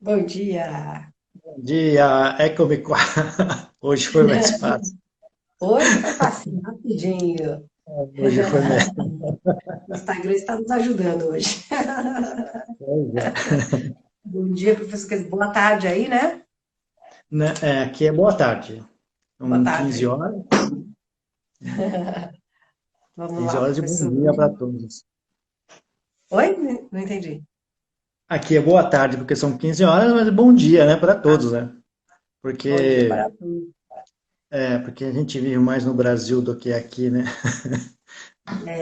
Bom dia! Bom dia, Eccomi qua. Hoje foi mais fácil. Hoje foi fácil, rapidinho. Hoje foi mais. O Instagram está nos ajudando hoje. Pois é. Bom dia, professor. Boa tarde aí, né? Aqui é boa tarde. Boa São tarde 15 aí. horas. Vamos 15 lá, horas de bom professor. dia para todos. Oi? Não entendi. Aqui é boa tarde, porque são 15 horas, mas bom dia, né, para Ah, todos, né? bom dia Porque, para todos. porque a gente vive mais no Brasil do que aqui, né?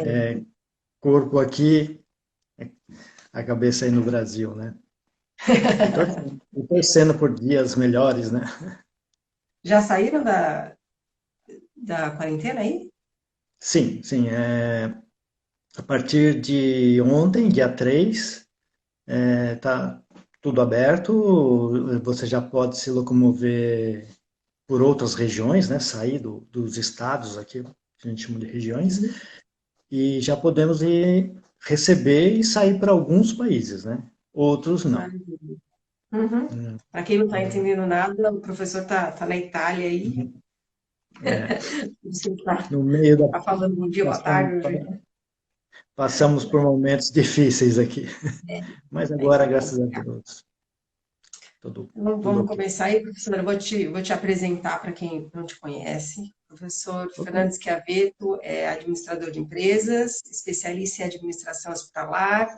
É, Corpo aqui, a cabeça aí no Brasil, né? E torcendo por dias melhores, né? já saíram da quarentena aí? Sim, sim. A partir de ontem, dia 3, tá tudo aberto, você já pode se locomover por outras regiões, né? Sair dos estados aqui, que a gente chama de regiões, Uhum. e já podemos ir receber e sair para alguns países, né? Outros não. Maravilha. Uhum. Hum, Para quem não está hum, entendendo nada, o professor tá na Itália aí. uhum. É, Por isso que ele tá, no meio da. tá falando bom dia, boa Passamos, tarde hoje. passamos por momentos difíceis aqui, mas Tem agora, que graças a acompanhar. Deus, tudo Vamos ok. começar aí, professor. Eu vou te apresentar para quem não te conhece. O professor Ok. Fernandes Chiavetto é administrador de empresas, especialista em administração hospitalar,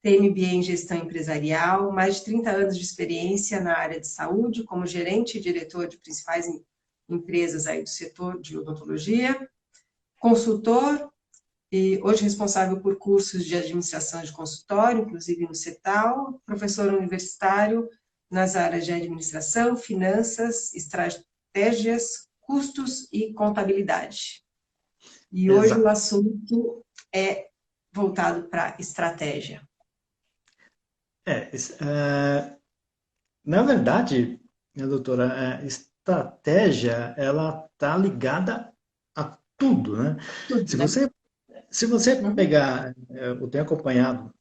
tem MBA em gestão empresarial, mais de 30 anos de experiência na área de saúde, como gerente e diretor de principais empresas aí do setor de odontologia, consultor e hoje responsável por cursos de administração de consultório, inclusive no CETAL, professor universitário nas áreas de administração, finanças, estratégias, custos e contabilidade. E hoje o Exato. assunto é voltado para estratégia. Na verdade, minha doutora, a estratégia ela está ligada a tudo, né? Tudo, Se né? você, se você Uhum, pegar, eu tenho acompanhado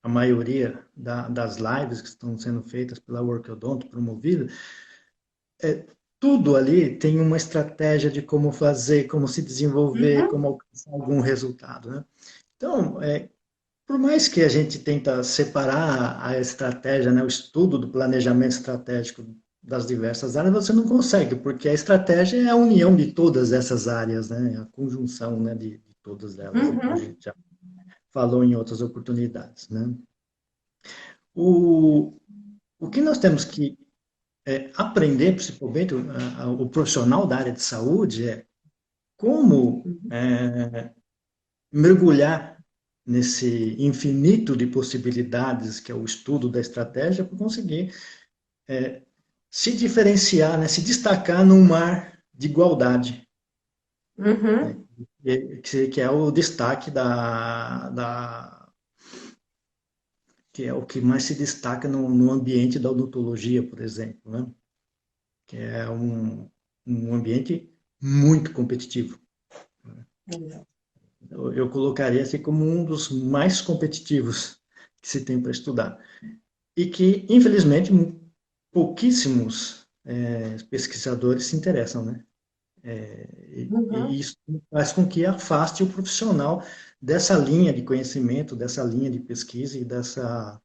a maioria das lives que estão sendo feitas pela Workodonto, promovida, tudo ali tem uma estratégia de como fazer, como se desenvolver, uhum, como alcançar algum resultado, né? Então, por mais que a gente tenta separar a estratégia, né, o estudo do planejamento estratégico das diversas áreas, você não consegue, porque a estratégia é a união de todas essas áreas, né, a conjunção, né, de todas elas, né, como a uhum, gente já falou em outras oportunidades, né. O, o que nós temos que aprender, principalmente o profissional da área de saúde, é como mergulhar nesse infinito de possibilidades que é o estudo da estratégia para conseguir se diferenciar, né, se destacar num mar de igualdade, né, uhum. que é o destaque que é o que mais se destaca no ambiente da odontologia, por exemplo, né, que é um ambiente muito competitivo. Eu colocaria assim como um dos mais competitivos que se tem para estudar. E que, infelizmente, pouquíssimos pesquisadores se interessam, né? E Uhum. isso faz com que afaste o profissional dessa linha de conhecimento, dessa linha de pesquisa e dessa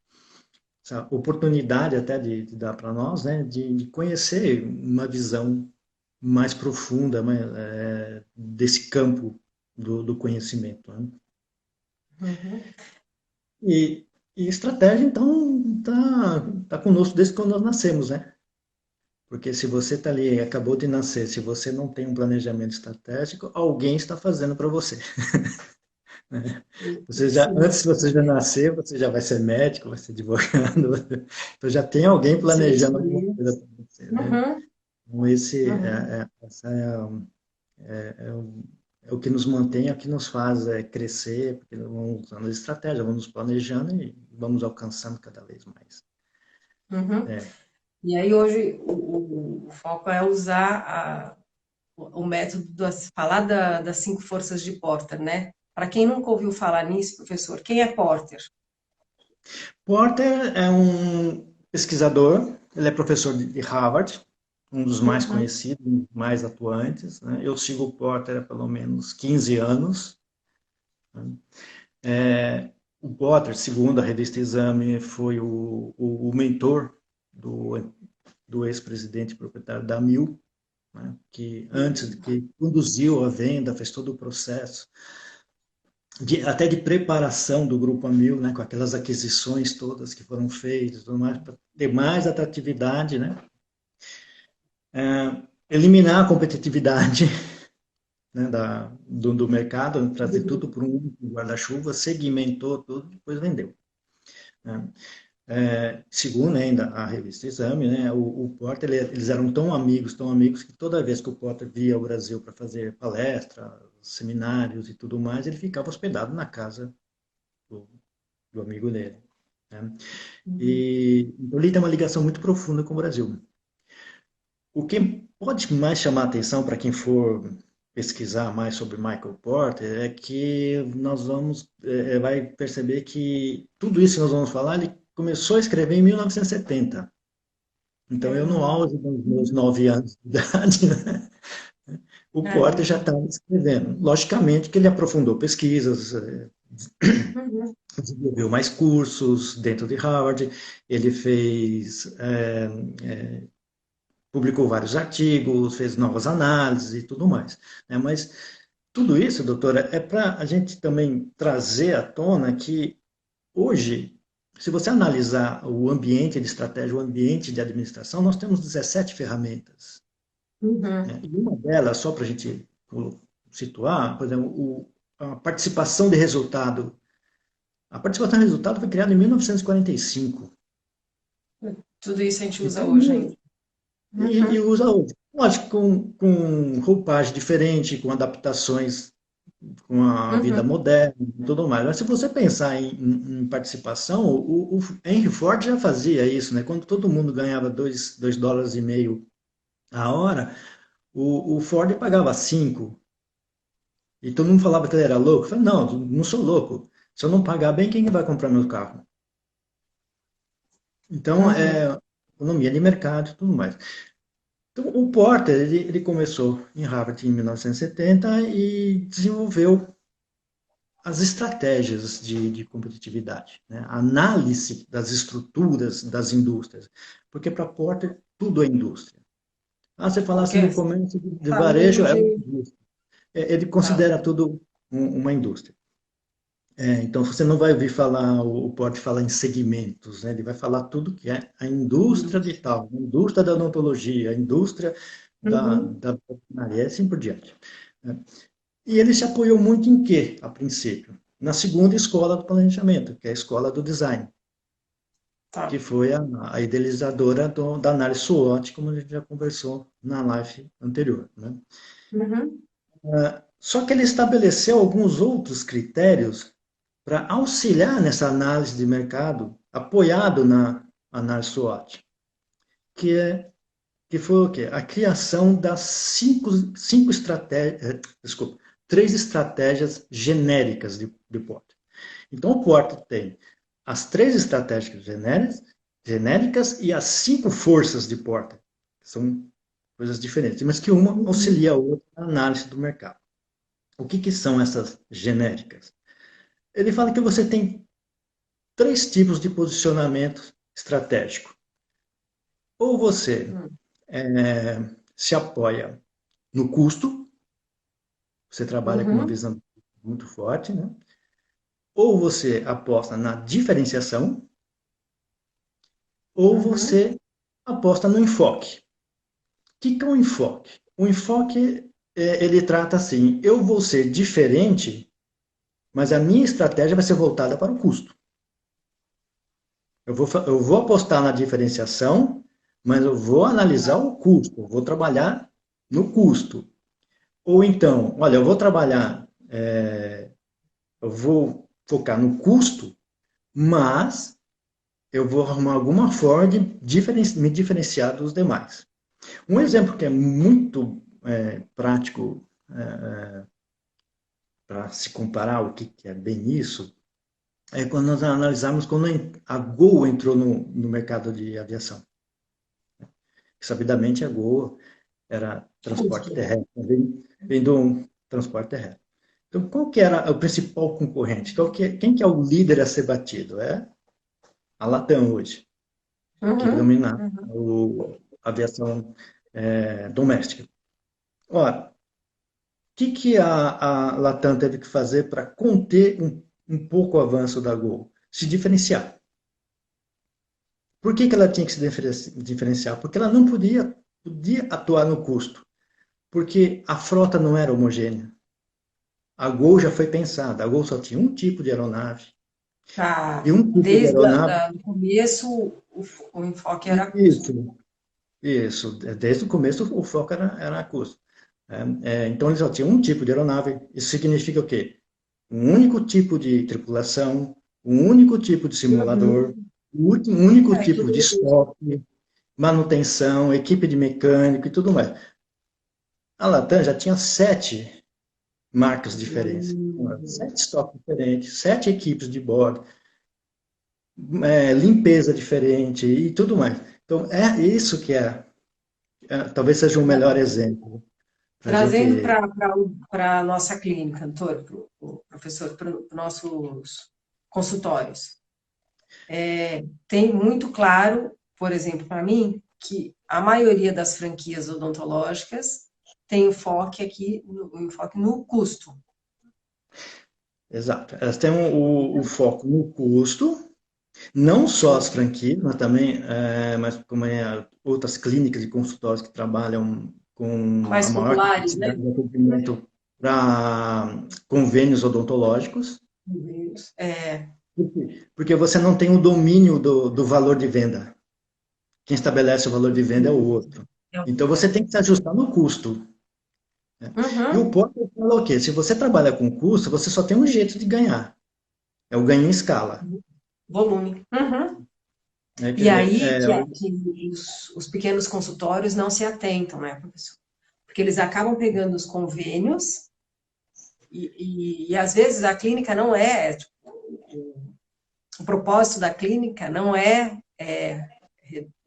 essa oportunidade até de dar para nós, né, de conhecer uma visão mais profunda desse campo do conhecimento. Né? Uhum. E estratégia, então, tá conosco desde quando nós nascemos, né? Porque se você está ali, acabou de nascer, se você não tem um planejamento estratégico, alguém está fazendo para você. Né? Sim, Antes de você já nascer, você já vai ser médico, vai ser advogado, então já tem alguém você vai planejando alguma escolher. coisa para você, né? Uhum, Então uhum, essa é o que nos mantém, é o que nos faz crescer, porque vamos usando estratégia, vamos planejando e vamos alcançando cada vez mais. uhum. É, E aí hoje o foco é usar o método falar das cinco forças de Porter, né? Para quem nunca ouviu falar nisso, professor, quem é Porter? Porter é um pesquisador, ele é professor de Harvard, um dos mais Uhum. conhecidos, mais atuantes, né? Eu sigo o Porter há pelo menos 15 anos. Né? O Porter, segundo a revista Exame, foi o mentor do ex-presidente proprietário da Mil, né? Que antes de que conduziu a venda, fez todo o processo até de preparação do Grupo Amil, né, com aquelas aquisições todas que foram feitas, tudo mais, para ter mais atratividade, né, eliminar a competitividade né, do mercado, trazer tudo para um guarda-chuva, segmentou tudo, depois vendeu. Né. Segundo ainda a revista Exame, né, o Porter, eles eram tão amigos, que toda vez que o Porter via o Brasil para fazer palestra, seminários e tudo mais, ele ficava hospedado na casa do, do amigo dele. Né? Uhum. E então, ele tem uma ligação muito profunda com o Brasil. O que pode mais chamar a atenção para quem for pesquisar mais sobre Michael Porter é que nós vai perceber que tudo isso que nós vamos falar, ele começou a escrever em 1970. Então, eu no Caramba. auge dos meus 9 anos de idade, né, o Porter já Caramba. estava escrevendo. Logicamente que ele aprofundou pesquisas, Uhum. desenvolveu mais cursos dentro de Harvard, ele fez publicou vários artigos, fez novas análises e tudo mais. Né? Mas tudo isso, doutora, é para a gente também trazer à tona que hoje, se você analisar o ambiente de estratégia, o ambiente de administração, nós temos 17 ferramentas. Uhum. Né? E uma delas, só para a gente situar, por exemplo, a participação de resultado. A participação de resultado foi criada em 1945. Tudo isso a gente usa Então, hoje ainda. e Uhum. usa hoje. Lógico, com roupagem diferente, com adaptações com a vida Uhum. moderna e tudo mais. Mas se você pensar em participação, o Henry Ford já fazia isso, né? Quando todo mundo ganhava dois dólares e meio a hora, o Ford pagava 5. E todo mundo falava que ele era louco. Eu falei, não, não sou louco. Se eu não pagar bem, quem vai comprar meu carro? Então, Uhum. economia de mercado e tudo mais. Então, o Porter, ele começou em Harvard em 1970 e setenta e desenvolveu as estratégias de competitividade, né? A análise das estruturas das indústrias, porque para Porter tudo é indústria. Você falasse Qualquer no comércio de varejo, é uma saúde. indústria. Ele Tá. considera tudo uma indústria. Então, você não vai ouvir falar, o Porter falar em segmentos, né? Ele vai falar tudo que é a indústria de Indústria. tal, a indústria da odontologia, a indústria Uhum. da veterinária, e assim por diante. Né? E ele se apoiou muito em quê, a princípio? Na segunda escola do planejamento, que é a escola do design, que Tá. foi a idealizadora da análise SWOT, como a gente já conversou na live anterior. Né? Uhum. Só que ele estabeleceu alguns outros critérios para auxiliar nessa análise de mercado, apoiado na análise SWOT, que, que foi o quê? A criação das cinco estratégias, desculpa, 3 estratégias genéricas de Porter. Então, o Porter tem as 3 estratégias genéricas e as 5 forças de Porter. São coisas diferentes, mas que uma Uhum. auxilia a outra na análise do mercado. O que são essas genéricas? Ele fala que você tem 3 tipos de posicionamento estratégico. Ou você Uhum. se apoia no custo, você trabalha com uma Uhum. visão muito forte, né? Ou você aposta na diferenciação, ou Uhum. você aposta no enfoque. O que é um enfoque? O enfoque, ele trata assim, eu vou ser diferente, mas a minha estratégia vai ser voltada para o custo. Eu vou apostar na diferenciação, mas eu vou analisar o custo, eu vou trabalhar no custo. Ou então, olha, eu vou focar no custo, mas eu vou arrumar alguma forma de me diferenciar dos demais. Um exemplo que é muito prático para se comparar o que é bem isso é quando nós analisarmos quando a Gol entrou no mercado de aviação. Sabidamente, a Gol era transporte Justo. terrestre, vem do transporte terrestre. Então, qual que era o principal concorrente? Quem que é o líder a ser batido? É a Latam hoje, que Uhum, domina uhum. a aviação doméstica. Ora, o que a Latam teve que fazer para conter um pouco o avanço da Gol? Se diferenciar. Por que ela tinha que se diferenciar? Porque ela não podia atuar no custo, porque a frota não era homogênea. A Gol já foi pensada, a Gol só tinha um tipo de aeronave, e Tá. um tipo de Desde aeronave, o começo, o enfoque era custo. isso, isso, desde o começo o foco era custo. Então eles só tinham um tipo de aeronave, isso significa o quê? Um único tipo de tripulação, um único tipo de simulador, Uhum. um único É, tipo de estoque, manutenção, equipe de mecânico e tudo mais. A Latam já tinha 7 marcas diferentes, Hum. 7 estoques diferentes, 7 equipes de bordo, limpeza diferente e tudo mais. Então, é isso que talvez seja um melhor exemplo para a Trazendo gente. para a nossa clínica, doutor, professor, para os nossos consultórios. Tem muito claro, por exemplo, para mim, que a maioria das franquias odontológicas tem enfoque no custo. Exato. Elas têm o foco no custo, não só as franquias, mas também, mas como outras clínicas e consultórios que trabalham com a Mais maior populares, né? capacidade de atendimento para convênios odontológicos. É, Por quê? Porque você não tem o domínio do valor de venda. Quem estabelece o valor de venda é o outro. Então você tem que se ajustar no custo. Né? E o uhum, Porter fala o quê? Se você trabalha com custo, você só tem um jeito de ganhar. É o ganho em escala. volume. Uhum. Né? Quer E dizer, aí que os pequenos consultórios não se atentam, né, professor? Porque eles acabam pegando os convênios e às vezes a clínica não é, tipo, o propósito da clínica não é,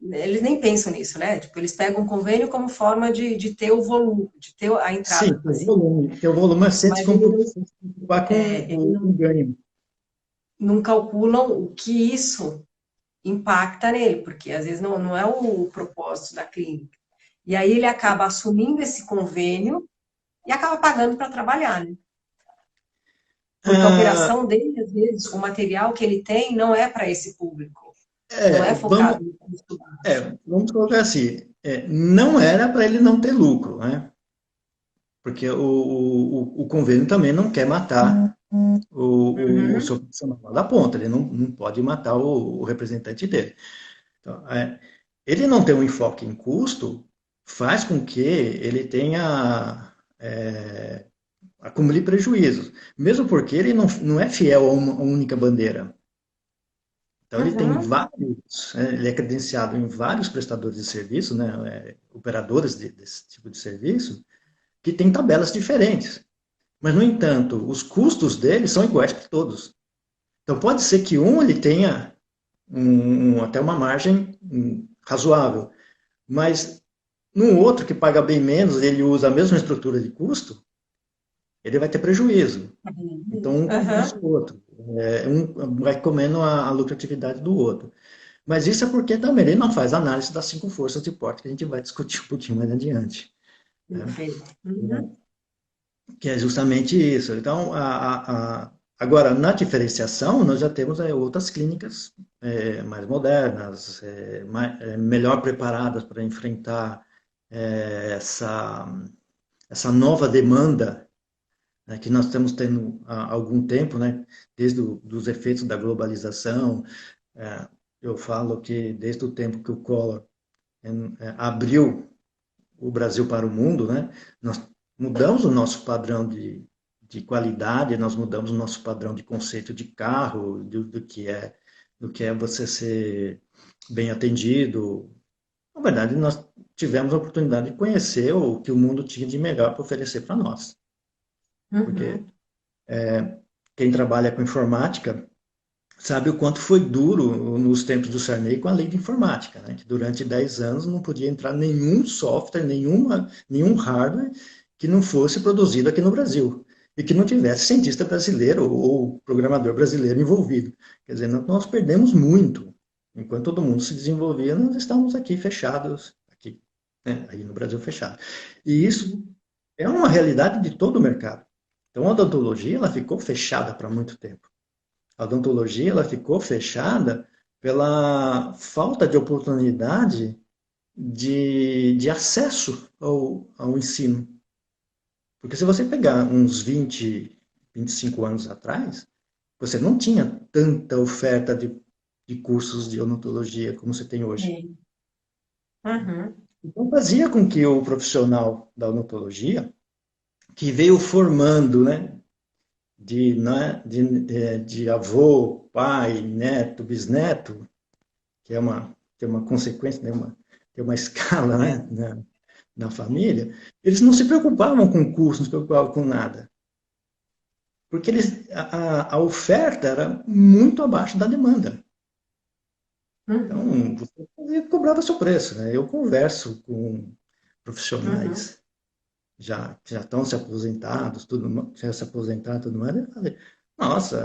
eles nem pensam nisso, né? Tipo, eles pegam um convênio como forma de ter o volume, de ter a entrada sim, do paciente. tem o volume, mas sem se Mas ele não, preocupar com ele o não, ganho. não calculam o que isso impacta nele, porque às vezes não é o propósito da clínica. E aí ele acaba assumindo esse convênio e acaba pagando para trabalhar, né? Porque a Ah, operação dele, às vezes, o material que ele tem não é para esse público, não é, é vamos, focado no custo baixo. vamos colocar assim, não era para ele não ter lucro, né? Porque o convênio também não quer matar o Uhum, seu profissional lá da ponta, ele não pode matar o representante dele. Então, ele não ter um enfoque em custo faz com que ele tenha, acumule prejuízos, mesmo porque ele não é fiel a uma única bandeira. Então, ele tem uhum, vários, ele é credenciado em vários prestadores de serviço, né, operadores desse tipo de serviço, que tem tabelas diferentes. Mas, no entanto, os custos dele são iguais para todos. Então, pode ser que ele tenha até uma margem razoável, mas no outro que paga bem menos, ele usa a mesma estrutura de custo, ele vai ter prejuízo. Então, um compensa uhum. o outro. Um vai comendo a lucratividade do outro. Mas isso é porque também ele não faz análise das 5 forças de porte, que a gente vai discutir um pouquinho mais adiante. Né? Perfeito. Uhum, Que é justamente isso. Então, agora, na diferenciação, nós já temos outras clínicas mais modernas, melhor preparadas para enfrentar essa nova demanda, né, que nós estamos tendo há algum tempo, né, desde os efeitos da globalização. É, eu falo que desde o tempo que o Collor abriu o Brasil para o mundo, né, nós mudamos o nosso padrão de qualidade, nós mudamos o nosso padrão de conceito de carro, do que é você ser bem atendido. Na verdade, nós tivemos a oportunidade de conhecer o que o mundo tinha de melhor para oferecer para nós. Porque uhum. quem trabalha com informática sabe o quanto foi duro nos tempos do Sarney com a lei de informática, né? Que durante 10 anos não podia entrar nenhum software, nenhum hardware que não fosse produzido aqui no Brasil e que não tivesse cientista brasileiro ou programador brasileiro envolvido. Quer dizer, nós perdemos muito. Enquanto todo mundo se desenvolvia, nós estávamos aqui fechados, aqui, né? Aí no Brasil fechado. E isso Uhum. é uma realidade de todo o mercado. Então, a odontologia ela ficou fechada para muito tempo. A odontologia ela ficou fechada pela falta de oportunidade de acesso ao ensino. Porque se você pegar uns 25 anos atrás, você não tinha tanta oferta de cursos de odontologia como você tem hoje. Sim. Uhum. Então fazia com que o profissional da odontologia, que veio formando, né, de avô, pai, neto, bisneto, que tem uma consequência, né, tem uma escala, É. né, na família, eles não se preocupavam com curso, não se preocupavam com nada. Porque a oferta era muito abaixo da demanda. Uhum. Então, você cobrava seu preço, né? Eu converso com Uhum. profissionais que já estão se aposentados, já se aposentaram, tudo mais, eu falei, nossa,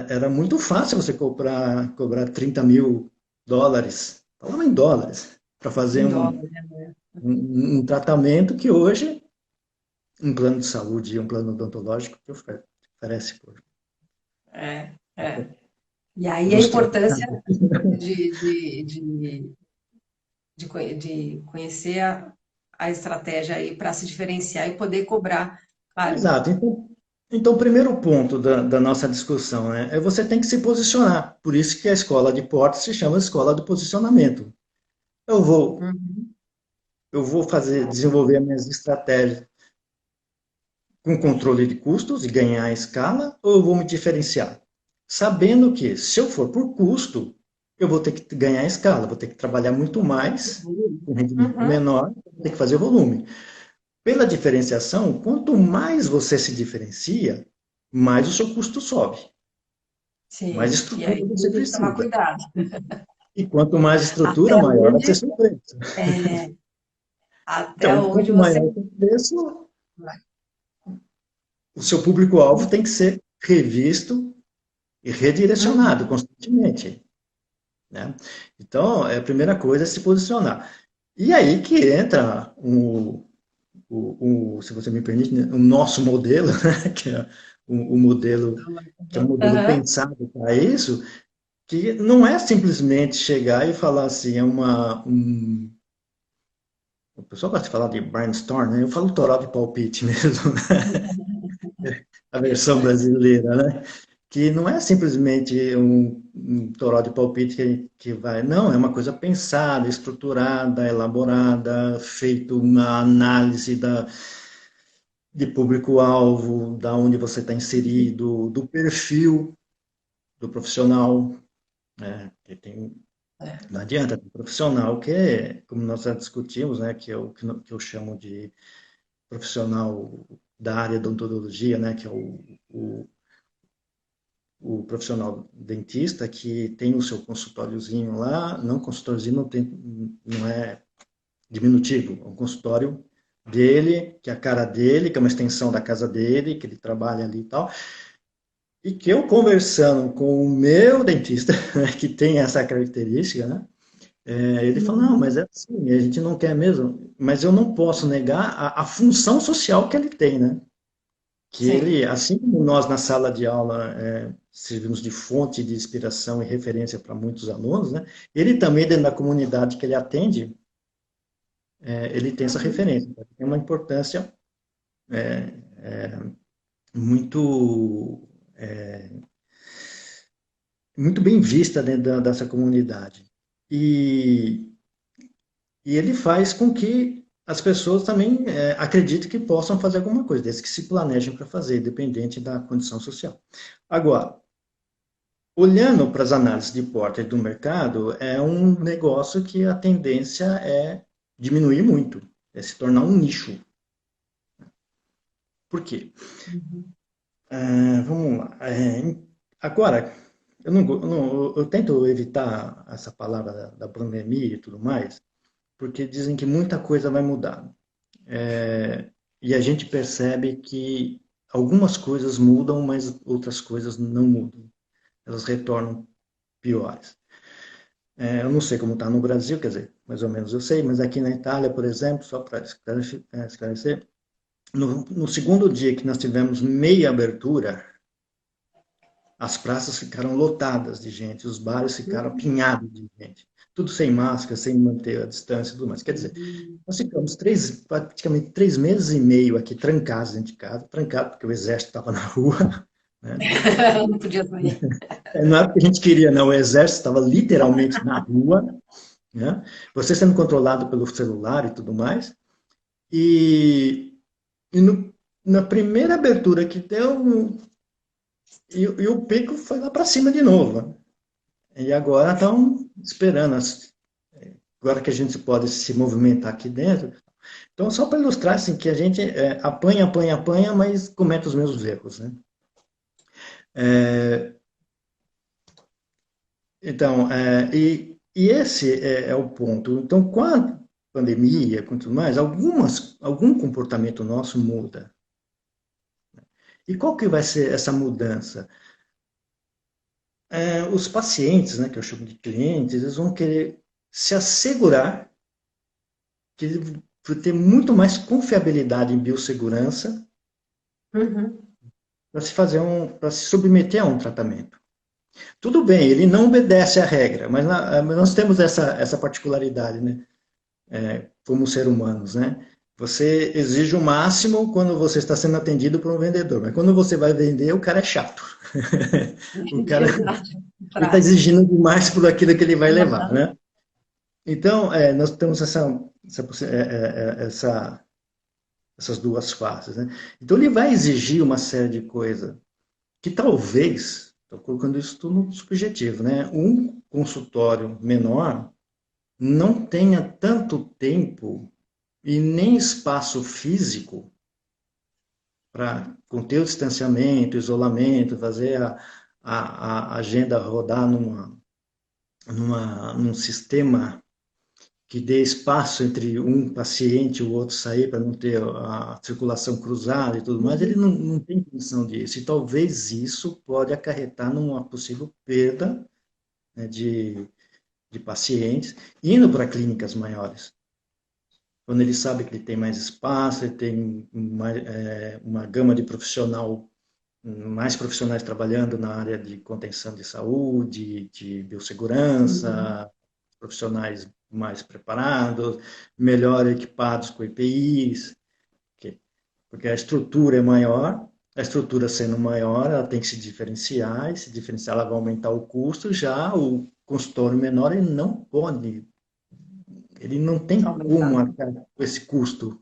era muito fácil você cobrar US$ 30.000, falando em dólares, para fazer Em dólar, né? um tratamento que hoje um plano de saúde e um plano odontológico que oferece É, é. E por aí a uns importância trocados. de, de, de, de conhecer a estratégia aí para se diferenciar e poder cobrar, claro. Exato. Então, o primeiro ponto da nossa discussão, né, é você tem que se posicionar. Por isso que a escola de portas se chama escola do posicionamento. Eu vou, Uhum. eu vou desenvolver as minhas estratégias com controle de custos e ganhar escala, ou eu vou me diferenciar? Sabendo que, se eu for por custo, eu vou ter que ganhar escala, vou ter que trabalhar muito mais, com rendimento Uhum. menor, vou ter que fazer volume. Pela diferenciação, quanto mais você se diferencia, mais o seu custo sobe, mais Sim, e estrutura aí você tem que tomar precisa. cuidado. E quanto mais estrutura, Até maior vai ser onde, seu preço. é, até Então, onde quanto você maior o seu preço, vai. o seu público-alvo tem que ser revisto e redirecionado Uhum. constantemente, né? Então, a primeira coisa é se posicionar. E aí que entra se você me permite, né, o nosso modelo, né, que é o modelo que é um modelo Aham. pensado para isso, que não é simplesmente chegar e falar assim, o pessoal gosta de falar de brainstorm, né? Eu falo toró de palpite mesmo, a versão brasileira, né? Que não é simplesmente um toró de palpite que vai. Não, é uma coisa pensada, estruturada, elaborada, feito uma análise de público-alvo, da onde você está inserido, do perfil do profissional, né? Que É. não adianta, tem profissional que é, como nós já discutimos, né? Que eu chamo de profissional da área da odontologia, né? Que é o profissional dentista que tem o seu consultóriozinho lá, não consultóriozinho não é diminutivo, é um consultório dele, que é a cara dele, que é uma extensão da casa dele, que ele trabalha ali e tal, e que eu conversando com o meu dentista, né, que tem essa característica, né, ele fala, não, mas Uhum. é assim, a gente não quer mesmo, mas eu não posso negar a função social que ele tem, né, que Sim. ele, assim como nós na sala de aula servimos de fonte de inspiração e referência para muitos alunos, né, ele também, dentro da comunidade que ele atende, ele tem essa Uhum. referência. Tem uma importância muito, muito bem vista dentro dessa comunidade. E, e ele faz com que as pessoas também acreditem que possam fazer alguma coisa, desde que se planejem para fazer, independente da condição social. Agora, olhando para as análises de porta do mercado, é um negócio que a tendência é diminuir muito, é se tornar um nicho. Por quê? Uhum. Vamos lá. Agora, eu tento evitar essa palavra da pandemia e tudo mais, porque dizem que muita coisa vai mudar. E a gente percebe que algumas coisas mudam, mas outras coisas não mudam. Elas retornam piores. Eu não sei como está no Brasil, quer dizer, mais ou menos eu sei, mas aqui na Itália, por exemplo, só para esclarecer, no segundo dia que nós tivemos meia abertura, as praças ficaram lotadas de gente, os bares ficaram apinhados de gente, tudo sem máscara, sem manter a distância e tudo mais. Quer dizer, nós ficamos praticamente 3 meses e meio aqui trancados dentro de casa, trancados porque o exército estava na rua, né? Não podia sair. Não era porque a gente queria, não, o exército estava literalmente na rua, né? Você sendo controlado pelo celular e tudo mais, e, na primeira abertura que deu, e o pico foi lá para cima de novo, né? E agora estão esperando, agora que a gente pode se movimentar aqui dentro. Então, só para ilustrar assim, que a gente apanha, apanha, apanha, mas comete os mesmos erros, né? É, então, e esse é o ponto. Então, com a pandemia, com tudo mais, algum comportamento nosso muda. E qual que vai ser essa mudança? Os pacientes, né, que eu chamo de clientes, eles vão querer se assegurar que ele vai ter muito mais confiabilidade em biossegurança Uhum. para se submeter a um tratamento. Tudo bem, ele não obedece à regra, mas nós temos essa particularidade, né? Como ser humanos, né? Você exige o máximo quando você está sendo atendido por um vendedor, mas quando você vai vender, o cara é chato. O cara Exato. ele está Prático. exigindo demais por aquilo que ele vai levar, né? Então, nós temos essas duas faces, né? Então, ele vai exigir uma série de coisas que talvez, estou colocando isso tudo no subjetivo, né? Um consultório menor não tenha tanto tempo e nem espaço físico para conter o distanciamento, isolamento, fazer a agenda rodar num sistema que dê espaço entre um paciente e o outro sair para não ter a circulação cruzada e tudo mais, ele Uhum. não tem condição disso. E talvez isso pode acarretar numa possível perda, né, de pacientes indo para clínicas maiores. Quando ele sabe que ele tem mais espaço, ele tem uma gama de mais profissionais trabalhando na área de contenção de saúde, de Uhum. biossegurança, profissionais mais preparados, melhor equipados com EPIs, porque a estrutura é maior, a estrutura sendo maior, ela tem que se diferenciar, e se diferenciar ela vai aumentar o custo, já o consultório menor, ele não tem como Aumentar. arcar com esse custo.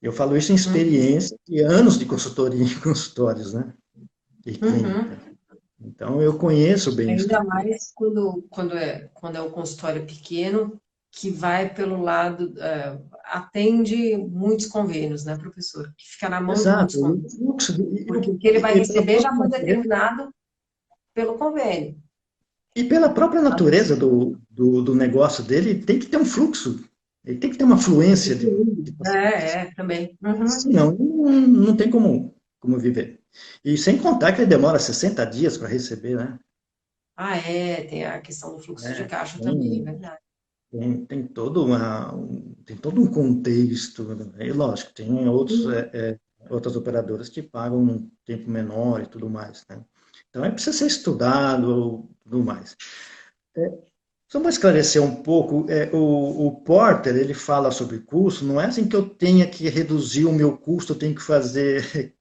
Eu falo isso em Uhum. experiência de anos de consultoria em consultórios, né? E Uhum. clínica. Então, eu conheço bem a Ainda estrutura. mais quando é um consultório pequeno, que vai pelo lado, atende muitos convênios, né, professor? Que fica na mão de muitos Exato. E o convênios. fluxo, Porque o que ele vai pela receber já própria foi natureza, determinado pelo convênio. do negócio dele, tem que ter um fluxo. Ele tem que ter uma fluência de pacientes. Também. Uhum. Senão, não tem como viver. E sem contar que ele demora 60 dias para receber, né? Tem a questão do fluxo de É, caixa também, é tem, verdade. tem todo um contexto, né? E lógico, tem Uhum. outras operadoras que pagam um tempo menor e tudo mais, né? Então, precisa ser estudado e tudo mais. Só para esclarecer um pouco, o Porter, ele fala sobre custo, não é assim que eu tenha que reduzir o meu custo, eu tenho que fazer,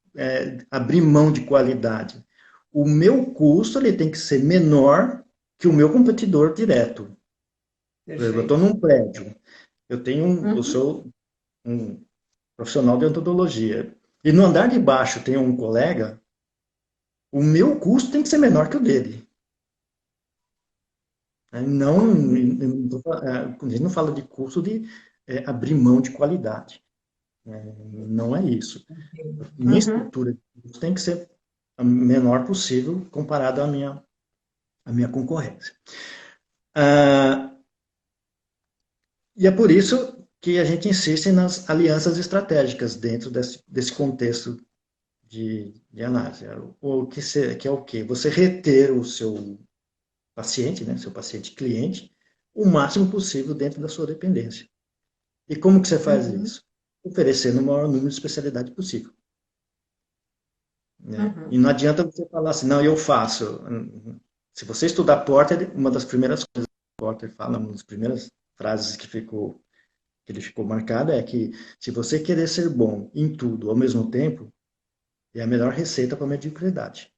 abrir mão de qualidade. O meu custo, ele tem que ser menor que o meu competidor direto. Por exemplo, eu estou Perfeito. num prédio, eu Uhum. sou um profissional de odontologia, e no andar de baixo tem um colega, o meu custo tem que ser menor que o dele. Não, Uhum. a gente não fala de custo de abrir mão de qualidade. Não é isso. Minha Uhum. estrutura de custo tem que ser a menor possível comparado à minha concorrência. Ah, e é por isso que a gente insiste nas alianças estratégicas dentro desse contexto de análise. Que é o quê? Você reter o seu paciente, né, seu paciente cliente, o máximo possível dentro da sua dependência. E como que você faz Uhum. isso? Oferecendo o maior número de especialidade possível. Né? E Uhum. não adianta você falar assim, não, eu faço. Se você estudar Porter, uma das primeiras coisas que Porter fala, uma das primeiras frases que ele ficou marcada é que se você querer ser bom em tudo ao mesmo tempo, é a melhor receita para a mediocridade.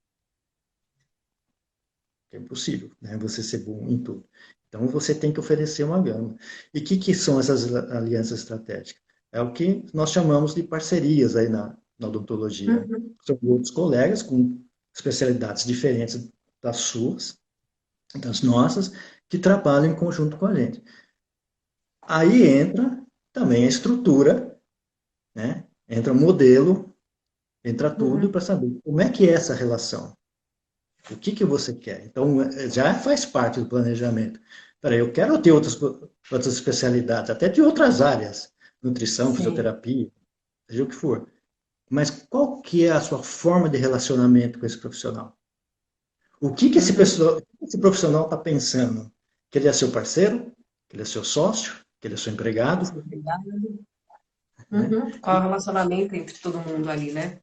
É impossível, né? Você ser bom em tudo. Então você tem que oferecer uma gama. E o que são essas alianças estratégicas? É o que nós chamamos de parcerias aí na odontologia. Uhum. São outros colegas com especialidades diferentes das suas, das nossas, que trabalham em conjunto com a gente. Aí entra também a estrutura, né? Entra o modelo, entra tudo Uhum. para saber como é que é essa relação. O que você quer? Então, já faz parte do planejamento. Peraí, eu quero ter outras especialidades, até de outras áreas, nutrição, Sim. fisioterapia, seja o que for. Mas qual que é a sua forma de relacionamento com esse profissional? Uhum. Esse profissional está pensando? Que ele é seu parceiro? Que ele é seu sócio? Que ele é seu empregado? Isso, obrigada. Né? Uhum. Qual é o relacionamento entre todo mundo ali, né?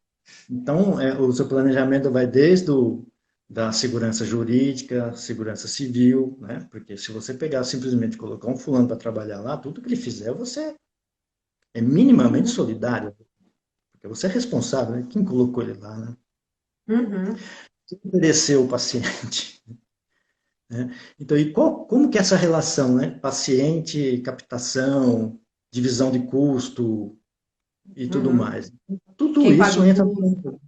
Então, o seu planejamento vai desde da segurança jurídica, segurança civil, né? Porque se você pegar simplesmente e colocar um fulano para trabalhar lá, tudo que ele fizer, você é minimamente Uhum. solidário, porque você é responsável, né? Quem colocou ele lá, né? Uhum. Quem ofereceu o paciente, né? Então, como que é essa relação, né? Paciente, captação, divisão de custo e tudo Uhum. mais. Tudo Quem paga isso o entra custo? no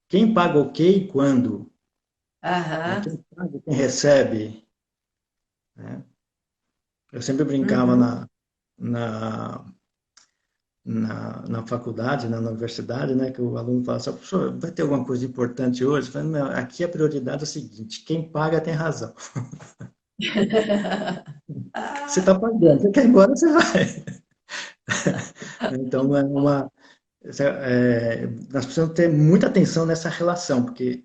quem paga o quê e quando, né? Aham. Quem paga, quem recebe, né? Eu sempre brincava Uhum. na, na faculdade, na universidade, né, que o aluno fala assim, professor, vai ter alguma coisa importante hoje? Eu falei, não, aqui a prioridade é o seguinte, quem paga tem razão. Você está pagando, você quer ir embora, você vai. Então, nós precisamos ter muita atenção nessa relação, porque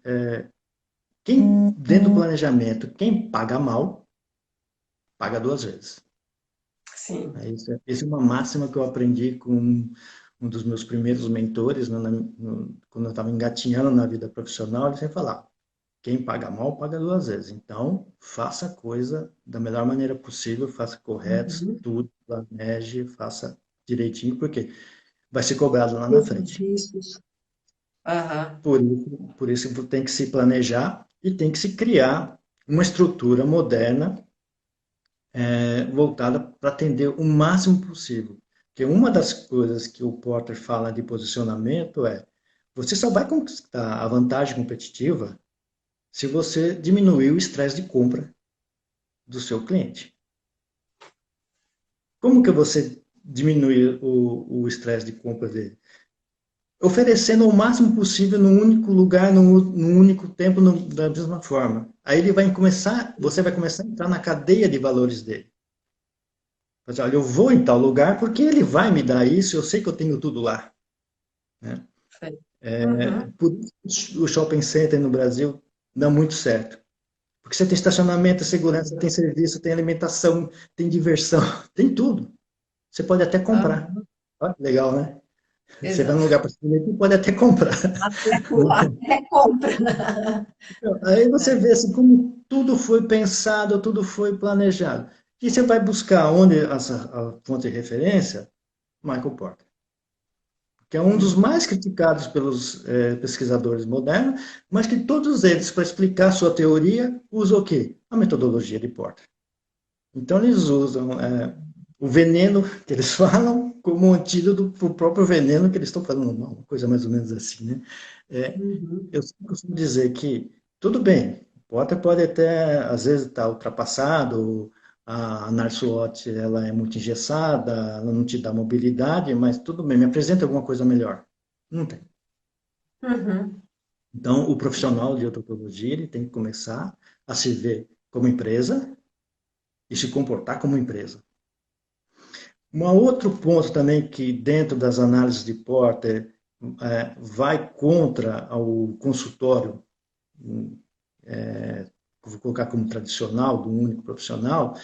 dentro do planejamento, quem paga mal, paga duas vezes. Sim. Essa é uma máxima que eu aprendi com um dos meus primeiros mentores, né, quando eu estava engatinhando na vida profissional, ele sempre falava, quem paga mal, paga duas vezes. Então, faça a coisa da melhor maneira possível, faça correto, Uhum. tudo, planeje, faça direitinho, porque vai ser cobrado lá na Outros frente. riscos. Aham. Por isso tem que se planejar e tem que se criar uma estrutura moderna voltada para atender o máximo possível. Porque uma das coisas que o Porter fala de posicionamento é: você só vai conquistar a vantagem competitiva se você diminuir o estresse de compra do seu cliente. Como que você diminui o estresse de compra dele? Oferecendo o máximo possível num único lugar, num único tempo, da mesma forma. Aí você vai começar a entrar na cadeia de valores dele. Mas, olha, eu vou em tal lugar porque ele vai me dar isso, eu sei que eu tenho tudo lá. Né? Sei. Uhum. Por isso o shopping center no Brasil dá muito certo. Porque você tem estacionamento, segurança, tem serviço, tem alimentação, tem diversão, tem tudo. Você pode até comprar. Aham. Olha, que legal, né? Você vai num Exato. lugar para se divertir, pode até comprar. Até compra. Então, aí você É. vê assim, como tudo foi pensado, tudo foi planejado. E você vai buscar onde a fonte de referência? Michael Porter, que é um dos Uhum. mais criticados pelos pesquisadores modernos, mas que todos eles, para explicar sua teoria, usam o quê? A metodologia de Porter. Então, eles usam o veneno que eles falam como um antídoto para o próprio veneno que eles estão falando, uma coisa mais ou menos assim, né? É, Uhum. eu sempre costumo dizer que, tudo bem, Porter pode até, às vezes, estar ultrapassado, a Narsuot, ela é muito engessada, ela não te dá mobilidade, mas tudo bem, me apresenta alguma coisa melhor. Não tem. Uhum. Então, o profissional de odontologia, ele tem que começar a se ver como empresa e se comportar como empresa. Um outro ponto também que dentro das análises de Porter vai contra o consultório, vou colocar como tradicional, do único profissional,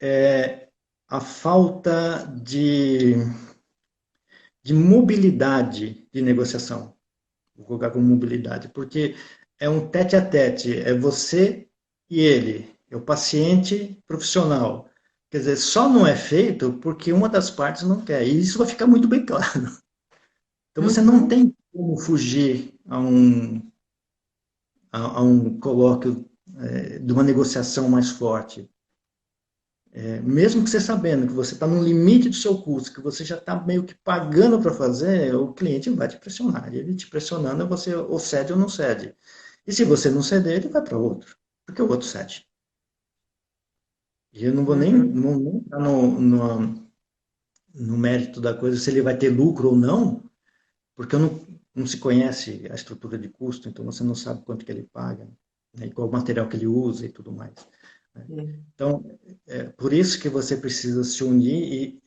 é a falta de mobilidade de negociação. Vou colocar como mobilidade, porque é um tete a tete, é você e ele, é o paciente profissional. Quer dizer, só não é feito porque uma das partes não quer. E isso vai ficar muito bem claro. Então você não Uhum. tem como fugir a um colóquio de uma negociação mais forte. Mesmo que você sabendo que você está no limite do seu custo, que você já está meio que pagando para fazer, o cliente vai te pressionar. E ele te pressionando, você ou cede ou não cede. E se você não ceder, ele vai para outro, porque o outro cede. E eu não vou nem, Uhum. não entrar no mérito da coisa, se ele vai ter lucro ou não, porque não se conhece a estrutura de custo, então você não sabe quanto que ele paga, né, e qual material que ele usa e tudo mais. Né? Sim. Então, por isso que você precisa se unir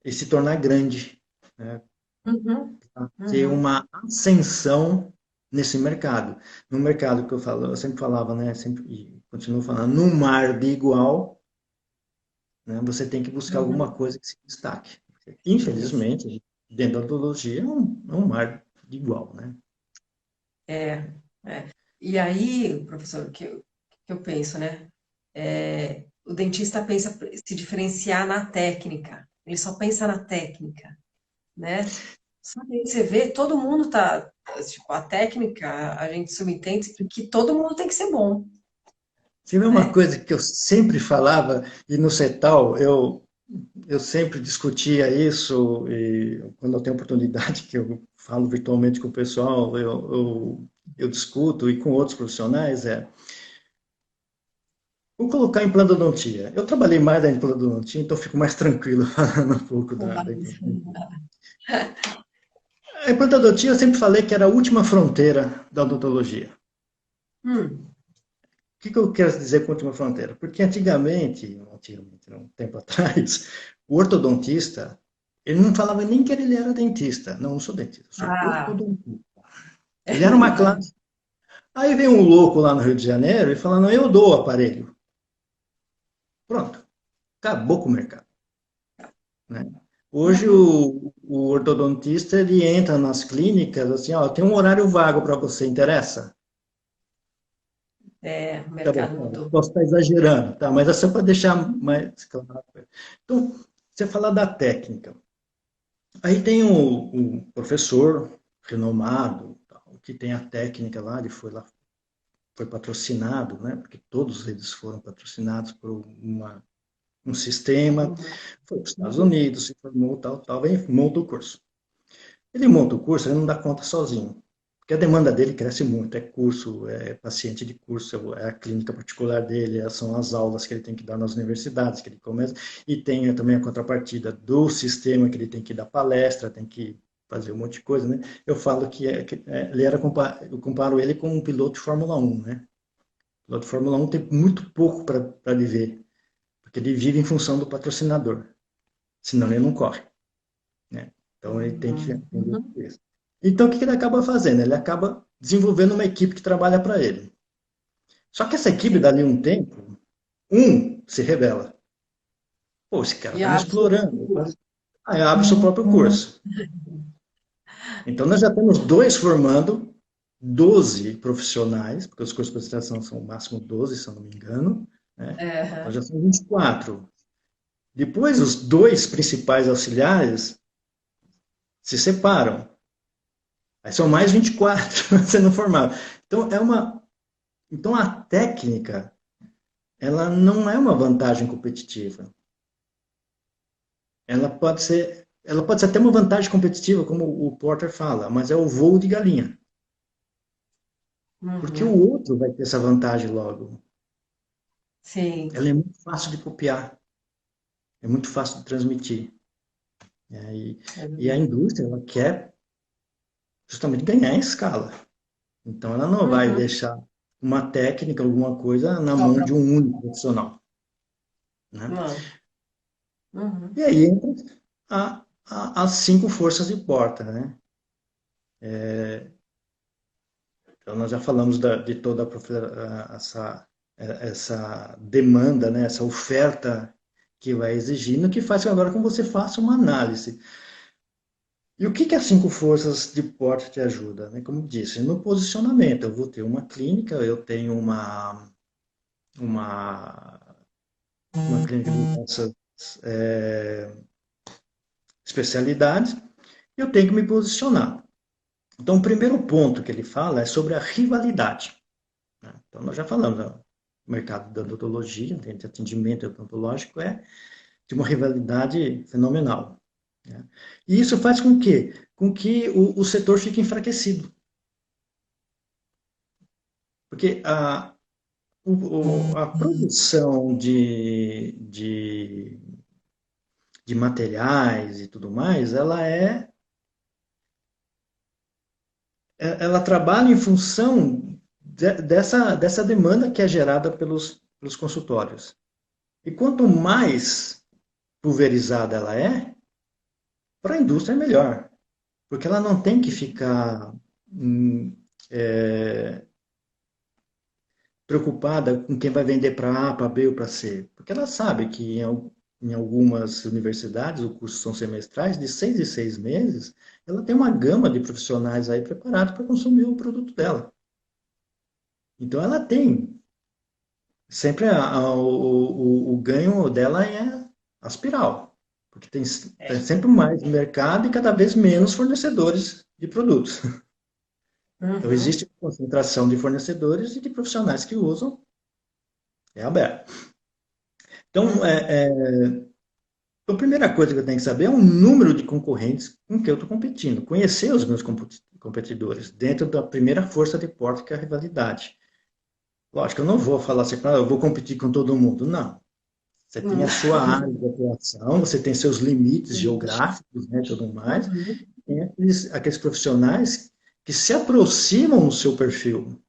e se tornar grande, né? Uhum. Ter Uhum. uma ascensão nesse mercado. No mercado que eu sempre falava, né, sempre, e continuo falando, no mar de igual, né, você tem que buscar alguma Uhum. coisa que se destaque. Isso. Infelizmente, dentro da odontologia é um mar de igual, né? É, é. E aí, professor, o que eu penso, né? O dentista pensa se diferenciar na técnica. Ele só pensa na técnica, né? Só que aí você vê, todo mundo tá, tipo, a técnica, a gente subentende que todo mundo tem que ser bom, Se vê uma né? coisa que eu sempre falava, e no CETAL eu sempre discutia isso, e quando eu tenho oportunidade que eu falo virtualmente com o pessoal, eu discuto, e com outros profissionais, vou colocar implantodontia. Eu trabalhei mais da implantodontia, então eu fico mais tranquilo falando um pouco da Mas, implantodontia. A implantodontia eu sempre falei que era a última fronteira da odontologia. hum, O que eu quero dizer com última fronteira? Porque antigamente, um tempo atrás, o ortodontista, ele não falava nem que ele era dentista. Não, não sou dentista, eu sou ah, ortodontista. Ele era uma classe. Aí vem um louco lá no Rio de Janeiro e fala, não, eu dou o aparelho. Pronto, acabou com o mercado. Né? Hoje uhum, o ortodontista ele entra nas clínicas assim, ó, tem um horário vago para você, interessa? o Tá bom, mercado tá, mudou. posso estar exagerando, tá? Mas é só para deixar mais claro. Então, você fala da técnica. Aí tem o professor renomado, tal, que tem a técnica lá, ele foi lá, foi patrocinado, né? Porque todos eles foram patrocinados por um sistema, Uhum, foi para os Estados uhum, Unidos, se formou, tal, vem, monta o curso. Ele monta o curso, ele não dá conta sozinho. Porque a demanda dele cresce muito, é curso, é paciente de curso, é a clínica particular dele, são as aulas que ele tem que dar nas universidades, que ele começa, e tem também a contrapartida do sistema, que ele tem que dar palestra, tem que fazer um monte de coisa, né? Eu falo ele era, eu comparo ele com um piloto de Fórmula 1, né? O piloto de Fórmula 1 tem muito pouco para viver, porque ele vive em função do patrocinador, senão ele não corre, né? Então ele tem que uhum, entender uhum. isso. Então o que ele acaba fazendo? Ele acaba desenvolvendo uma equipe que trabalha para ele. Só que essa equipe, Sim. dali um tempo, um se revela. Pô, esse cara E está me abre seu próprio explorando. curso. Aí abre o seu próprio curso. Então nós já temos dois formando 12 profissionais, porque os cursos de especialização são o máximo 12, se eu não me engano. Né? Então Aham. já são 24. Depois, os dois principais auxiliares se separam. Aí são mais 24 sendo formados. Então, então, a técnica, ela não é uma vantagem competitiva. Ela pode ser até uma vantagem competitiva, como o Porter fala, mas é o voo de galinha. Porque o Uhum. outro vai ter essa vantagem logo. Sim. Ela é muito fácil de copiar, é muito fácil de transmitir. Né? É E a verdade. indústria, ela quer justamente ganhar em escala. Então, ela não vai Uhum. deixar uma técnica, alguma coisa, na Só mão para de um único profissional, né? não. E Uhum. aí entra as 5 forças de porta, né? Então, nós já falamos de toda essa demanda, né? Essa oferta que vai exigindo, que faz agora com que você faça uma análise. E o que que as 5 forças de porta te ajudam, né? Como disse, no posicionamento, eu vou ter uma clínica, eu tenho uma, uma clínica de diversas especialidades, e eu tenho que me posicionar. Então, o primeiro ponto que ele fala é sobre a rivalidade, né? Então, nós já falamos, ó, o mercado da odontologia, de atendimento odontológico, é de uma rivalidade fenomenal, né? E isso faz com que o setor fique enfraquecido. Porque a produção de materiais e tudo mais, ela trabalha em função dessa demanda que é gerada pelos consultórios. E quanto mais pulverizada ela é, para a indústria é melhor, porque ela não tem que ficar é, preocupada com quem vai vender para A, para B ou para C, porque ela sabe que em algumas universidades, os cursos são semestrais, de 6 em 6 meses, ela tem uma gama de profissionais aí preparados para consumir o produto dela. Então ela tem sempre o ganho dela é aspiral, porque tem É. sempre mais mercado e cada vez menos fornecedores de produtos. Então Uhum. existe concentração de fornecedores e de profissionais que usam, é aberto. Então, Uhum. a primeira coisa que eu tenho que saber é o número de concorrentes com que eu estou competindo, conhecer os meus competidores, dentro da primeira força de porta, que é a rivalidade. Lógico, eu não vou falar assim, eu vou competir com todo mundo, não. Você tem a sua área de atuação, você tem seus limites geográficos, né, tudo mais. Uhum. Tem aqueles profissionais que se aproximam do seu perfil.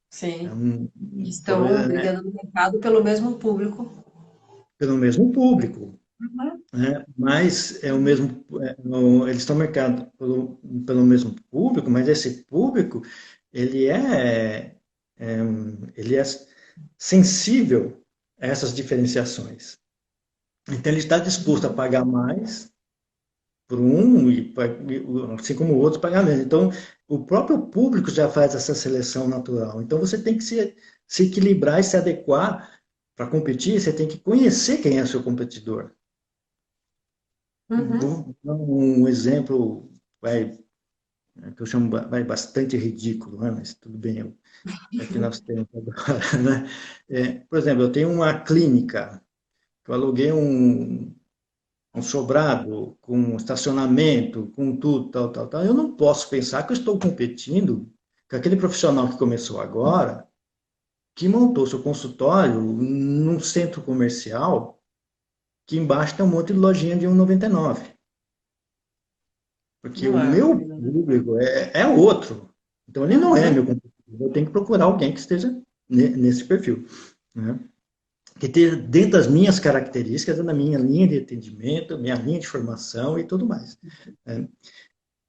Sim. Então, Estão brigando no mercado pelo mesmo público. pelo mesmo público, Uhum. né? Mas é o mesmo, eles estão marcados pelo mesmo público, mas esse público ele é, ele é sensível a essas diferenciações. Então ele está disposto a Uhum. pagar mais por um assim como o outro pagar menos. Então o próprio público já faz essa seleção natural. Então você tem que se equilibrar e se adequar para competir. Você tem que conhecer quem é seu competidor. Uhum. Vou dar um exemplo que eu chamo bastante ridículo, né? Mas tudo bem, é que nós temos agora, né? Por exemplo, eu tenho uma clínica que eu aluguei um sobrado com estacionamento, com tudo, tal, tal, tal. Eu não posso pensar que eu estou competindo com aquele profissional que começou agora, que montou seu consultório num centro comercial, que embaixo tem um monte de lojinha de 1,99. Porque o Não é, meu combina, né? público é outro. Então, ele não é meu Uhum. competidor. Eu tenho que procurar alguém que esteja nesse perfil, né? Que esteja dentro das minhas características, da minha linha de atendimento, minha linha de formação e tudo mais, né?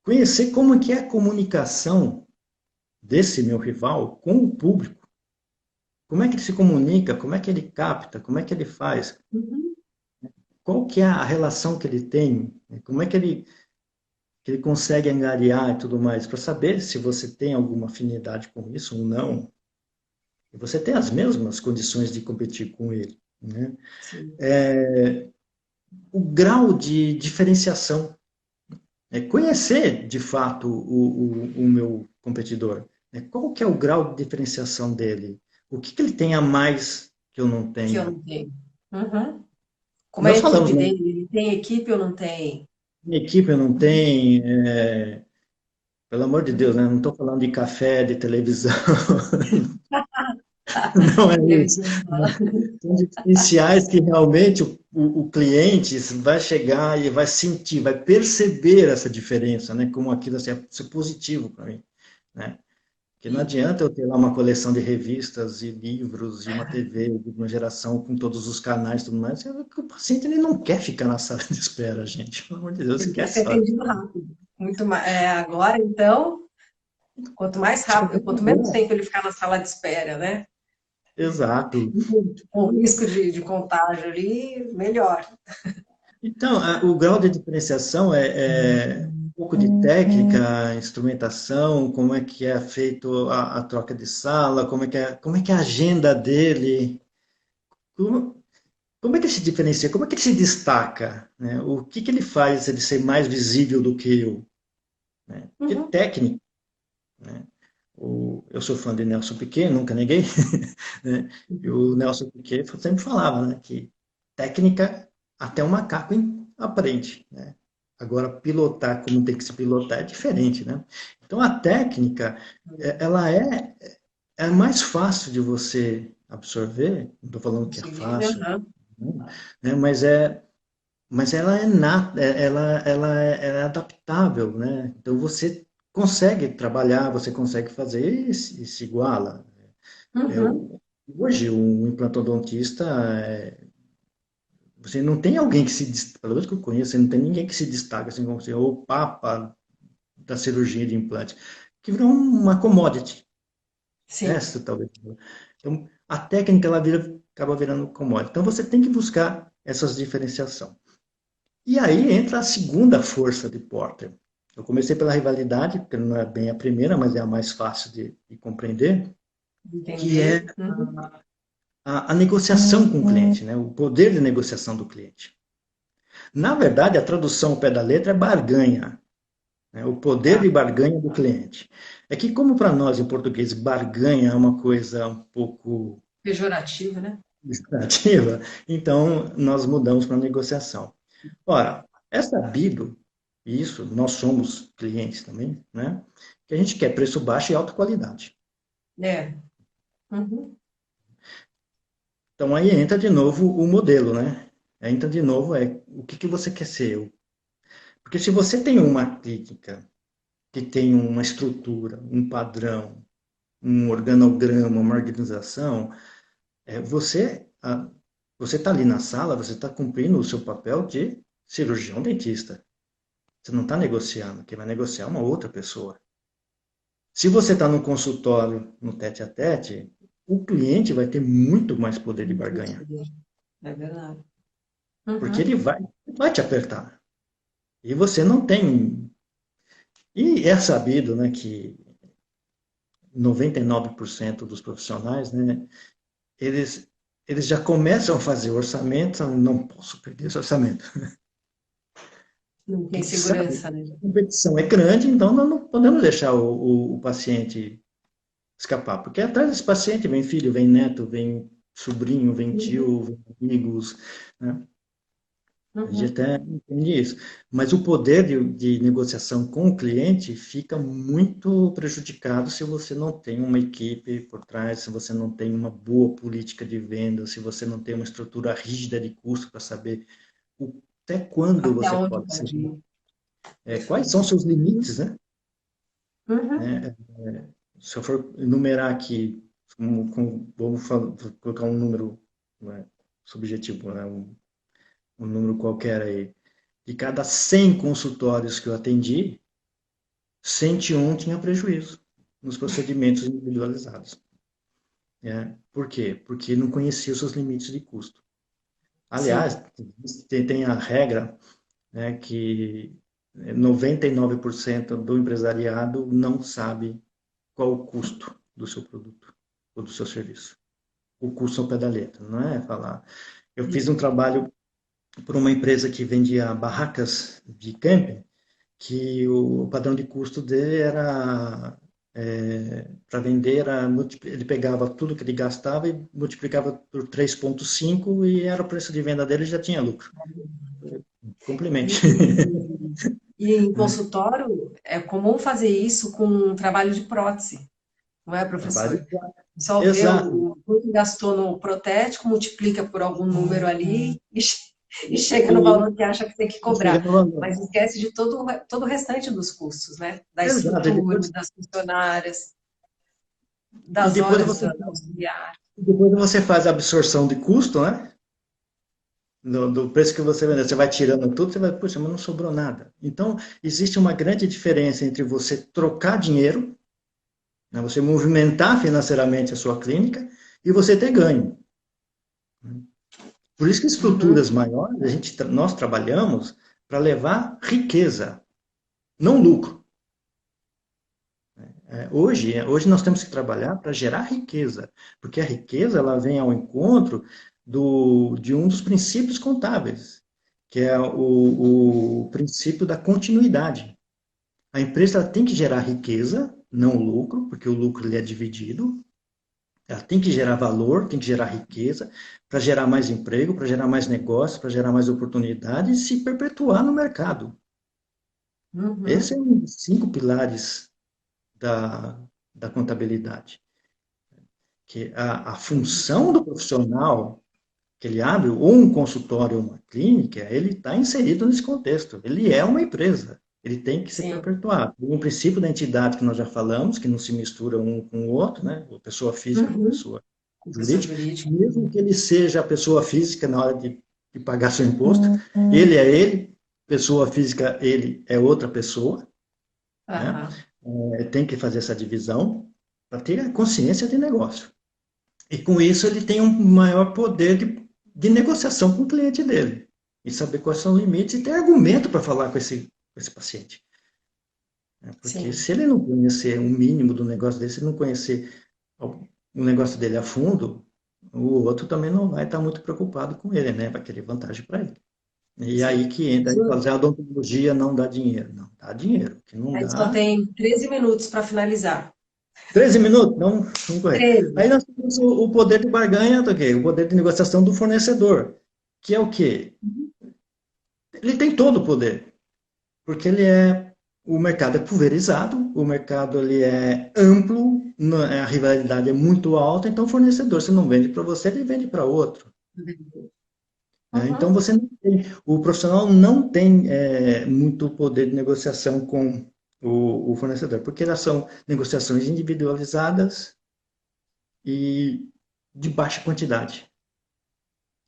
Conhecer como que é a comunicação desse meu rival com o público. Como é que ele se comunica, como é que ele capta, como é que ele faz, Uhum. qual que é a relação que ele tem, como é que ele consegue angariar e tudo mais, para saber se você tem alguma afinidade com isso ou não. E você tem as mesmas condições de competir com ele, né? Sim. O grau de diferenciação, conhecer de fato o meu competidor, né? Qual que é o grau de diferenciação dele? O que que ele tem a mais que eu não Que eu tenha? não tenho. Uhum. Como é a Nós falamos, equipe né? dele? Ele tem equipe ou não tem? Minha equipe não tem, pelo amor de Deus, né? Uhum. Não estou falando de café, de televisão, não é isso. Televisão fala. São diferenciais que realmente o cliente vai chegar e vai sentir, vai perceber essa diferença, né? Como aquilo assim, é positivo para mim. né? Porque não adianta eu ter lá uma coleção de revistas e livros e uma TV de uma geração com todos os canais e tudo mais. O paciente ele não quer ficar na sala de espera, gente. Pelo amor de Deus, Ele quer quer ser só. atendido rápido. Muito mais, agora, então, quanto mais rápido, quanto menos Bom, tempo ele ficar na sala de espera, né? exato. Com o risco de contágio ali, melhor. Então, o grau de diferenciação é um pouco de técnica, instrumentação, como é que é feito a troca de sala, como é que é a agenda dele, como, como é que ele se diferencia, como é que ele se destaca, né? O que que ele faz ele ser mais visível do que eu, né? Porque Uhum. técnica, né? Eu sou fã de Nelson Piquet, nunca neguei, né? E o Nelson Piquet sempre falava, né, que técnica até um macaco aprende, né? Agora, pilotar como tem que se pilotar é diferente, né? Então, a técnica, ela é mais fácil de você absorver, não estou falando que é Conseguir, fácil, aham. né? Mas ela é nata, ela é adaptável, né? Então você consegue trabalhar, você consegue fazer e se iguala. Uhum. Hoje, um implantodontista, você não tem alguém que se destaca, pelo menos que eu conheço, você não tem ninguém que se destaca, assim como você, o papa da cirurgia de implante, que virou uma commodity. Sim. Essa talvez. Então, a técnica ela acaba virando commodity. Então você tem que buscar essas diferenciações. E aí entra a segunda força de Porter. Eu comecei pela rivalidade, porque não é bem a primeira, mas é a mais fácil de compreender, que é Entender. Uhum. a negociação com o cliente, né? O poder de negociação do cliente. Na verdade, a tradução ao pé da letra é barganha, né? O poder Tá. de barganha do cliente. É que, como para nós em português, barganha é uma coisa um pouco Pejorativo, né? distrativa, então nós mudamos para negociação. Ora, é sabido, isso, nós somos clientes também, né? Que a gente quer preço baixo e alta qualidade. É. Uhum. Então aí entra de novo o modelo, né? Entra de novo o que que você quer ser. Porque se você tem uma clínica que tem uma estrutura, um padrão, um organograma, uma organização, você está ali na sala, você está cumprindo o seu papel de cirurgião dentista. Você não está negociando, quem vai negociar é uma outra pessoa. Se você está no consultório, no tete a tete, o cliente vai ter muito mais poder de Muito barganha, poder. É verdade. porque Uhum. ele vai te apertar. E você não tem. E é sabido, né, que 99% dos profissionais, né, eles, eles já começam a fazer orçamento, não posso perder esse orçamento. Não tem Porque sabe, segurança, né? a competição é grande, então nós não podemos deixar o paciente escapar. Porque atrás desse paciente vem filho, vem neto, vem sobrinho, vem Uhum. tio, vem amigos, né? A gente Uhum. até entende isso. Mas o poder de negociação com o cliente fica muito prejudicado se você não tem uma equipe por trás, se você não tem uma boa política de venda, se você não tem uma estrutura rígida de custo para saber até quando Até você onde pode ser, pode ir? quais são Perfeito. seus Uhum. limites, né? Uhum. Né? Se eu for enumerar aqui, vamos colocar um número, né, subjetivo, né, um número qualquer aí. De cada 100 consultórios que eu atendi, 101 tinha prejuízo nos procedimentos individualizados. Né? Por quê? Porque não conhecia os seus limites de custo. Aliás, Sim. tem a regra, né, que 99% do empresariado não sabe qual o custo do seu produto ou do seu serviço. O custo ao pé da letra, não é falar. Eu fiz um trabalho por uma empresa que vendia barracas de camping, que o padrão de custo dele era para vender, ele pegava tudo que ele gastava e multiplicava por 3,5 e era o preço de venda dele e já tinha lucro. E, Complemente. e em consultório é comum fazer isso com um trabalho de prótese, não é, Trabalho professor? de... Só vê Exato. o quanto gastou no protético, multiplica por algum número ali e chega no valor que acha que tem que chega cobrar. no valor. Mas esquece de todo o restante dos custos, né? Da Exato. estrutura, das funcionárias, E das depois horas você, da auxiliar. depois você faz a absorção de custo, né? Do preço que você vendeu, você vai tirando tudo, você vai, puxa, mas não sobrou nada. Então, existe uma grande diferença entre você trocar dinheiro, né, você movimentar financeiramente a sua clínica, e você ter ganho. Por isso que Uhum. estruturas maiores, nós trabalhamos para levar riqueza, não lucro. Hoje nós temos que trabalhar para gerar riqueza, porque a riqueza ela vem ao encontro de um dos princípios contábeis, que é o princípio da continuidade. A empresa ela tem que gerar riqueza, não lucro, porque o lucro ele é dividido. Ela tem que gerar valor, tem que gerar riqueza, para gerar mais emprego, para gerar mais negócio, para gerar mais oportunidades e se perpetuar no mercado. Esse Uhum. é um dos 5 pilares da, da contabilidade. Que a função do profissional que ele abre, ou um consultório ou uma clínica, ele está inserido nesse contexto. Ele é uma empresa. Ele tem que se Sim. perpetuar. O princípio da entidade que nós já falamos, que não se mistura um com o outro, né? Pessoa física com Uhum. pessoa Com pessoa jurídica, jurídica. mesmo que ele seja a pessoa física na hora de pagar seu imposto, ele é ele, pessoa física, ele é outra pessoa, né? Aham. Tem que fazer essa divisão para ter a consciência de negócio. E com isso ele tem um maior poder de negociação com o cliente dele. E saber quais são os limites e ter argumento para falar com esse paciente. Porque Sim. se ele não conhecer o mínimo do negócio dele, se ele não conhecer o negócio dele a fundo, o outro também não vai estar muito preocupado com ele, né? Vai querer vantagem para ele. E aí Sim. que entra e fala assim, a odontologia não dá dinheiro. Não, dá dinheiro. O que não A gente só dá. tem 13 minutos para finalizar. 13 minutos? Não, vamos correr. 13. Aí nós temos o poder de barganha, tá, ok? O poder de negociação do fornecedor, que é o quê? Ele tem todo o poder, porque o mercado é pulverizado, o mercado ele é amplo, a rivalidade é muito alta, então o fornecedor, se não vende para você, ele vende para outro. Né? Então Uhum. você não tem, o profissional não tem muito poder de negociação com o fornecedor, porque elas são negociações individualizadas e de baixa quantidade.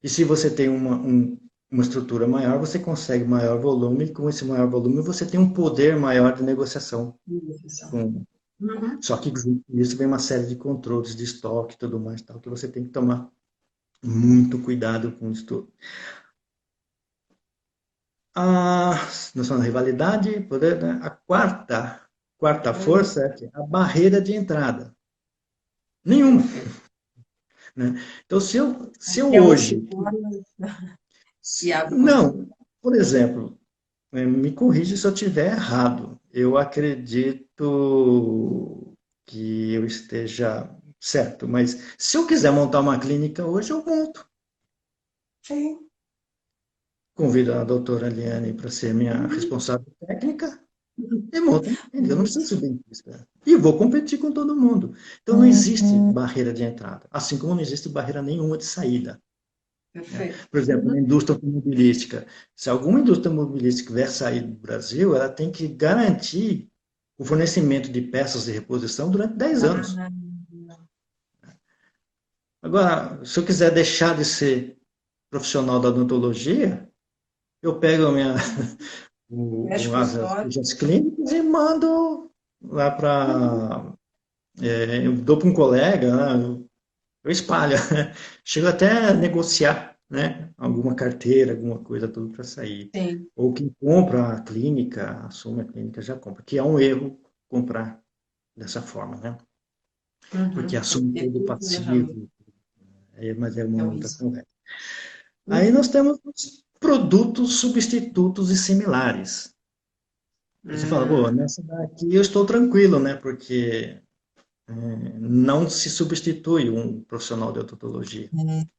E se você tem uma estrutura maior, você consegue maior volume, e com esse maior volume você tem um poder maior de negociação. Negociação. Com... Uhum. Só que junto com isso vem uma série de controles de estoque e tudo mais, tal, que você tem que tomar muito cuidado com isso tudo. A noção da rivalidade, poder, né? A quarta Uhum. força é a barreira de entrada. Nenhuma. Perfeito. Né? Então, se eu Que é um se hoje... forma e abre portão. Não, por exemplo, me corrija se eu estiver errado. Eu acredito que eu esteja certo, mas se eu quiser montar uma clínica hoje, eu monto. Sim. Convido a doutora Eliane para ser minha Uhum. responsável técnica e monto uma clínica. Eu não preciso ser dentista. E vou competir com todo mundo. Então não existe barreira de entrada, assim como não existe barreira nenhuma de saída. Né? Perfeito. Por exemplo, na Uhum. indústria automobilística, se alguma indústria automobilística quiser sair do Brasil, ela tem que garantir o fornecimento de peças de reposição durante 10 anos. Ah, Agora, se eu quiser deixar de ser profissional da odontologia, eu pego mexe com história. as clínicas e mando lá Uhum. para. Eu dou para um colega, né? Eu espalho. Chego até a negociar, né? Alguma carteira, alguma coisa, tudo para sair. Sim. Ou quem compra a clínica, assume a clínica, já compra. Que é um erro comprar dessa forma, né? Porque Uhum. Tem que assume ter todo o todo o planejamento. passivo, mas é uma É outra isso. conversa. Aí nós Uhum. temos os produtos substitutos e similares. Você fala, pô, Hum. nessa daqui eu estou tranquilo, né? Porque não se substitui um profissional de odontologia.